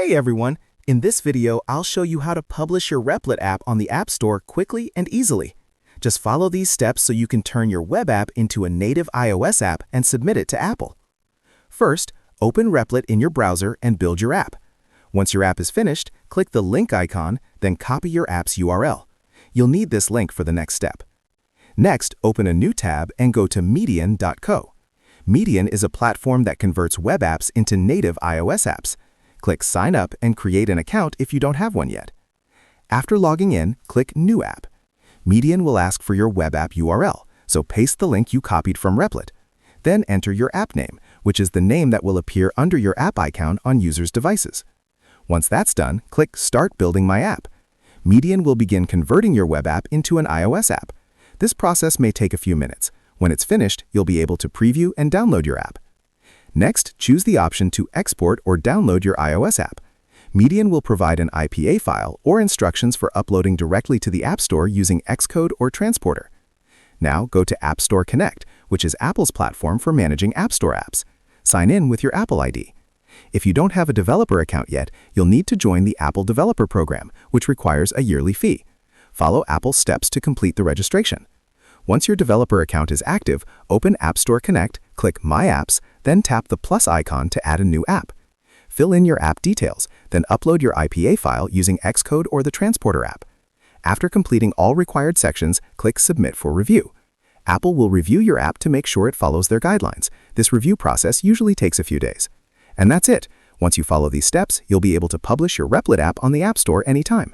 Hey everyone! In this video, I'll show you how to publish your Replit app on the App Store quickly and easily. Just follow these steps so you can turn your web app into a native iOS app and submit it to Apple. First, open Replit in your browser and build your app. Once your app is finished, click the link icon, then copy your app's URL. You'll need this link for the next step. Next, open a new tab and go to Median.co. Median is a platform that converts web apps into native iOS apps. Click Sign Up and create an account if you don't have one yet. After logging in, click New App. Median will ask for your web app URL, so paste the link you copied from Replit. Then enter your app name, which is the name that will appear under your app icon on users' devices. Once that's done, click Start Building My App. Median will begin converting your web app into an iOS app. This process may take a few minutes. When it's finished, you'll be able to preview and download your app. Next, choose the option to export or download your iOS app. Median will provide an IPA file or instructions for uploading directly to the App Store using Xcode or Transporter. Now go to App Store Connect, which is Apple's platform for managing App Store apps. Sign in with your Apple ID. If you don't have a developer account yet, you'll need to join the Apple Developer Program, which requires a yearly fee. Follow Apple's steps to complete the registration. Once your developer account is active, open App Store Connect, click My Apps, then tap the plus icon to add a new app. Fill in your app details, then upload your IPA file using Xcode or the Transporter app. After completing all required sections, click Submit for review. Apple will review your app to make sure it follows their guidelines. This review process usually takes a few days. And that's it. Once you follow these steps, you'll be able to publish your Replit app on the App Store anytime.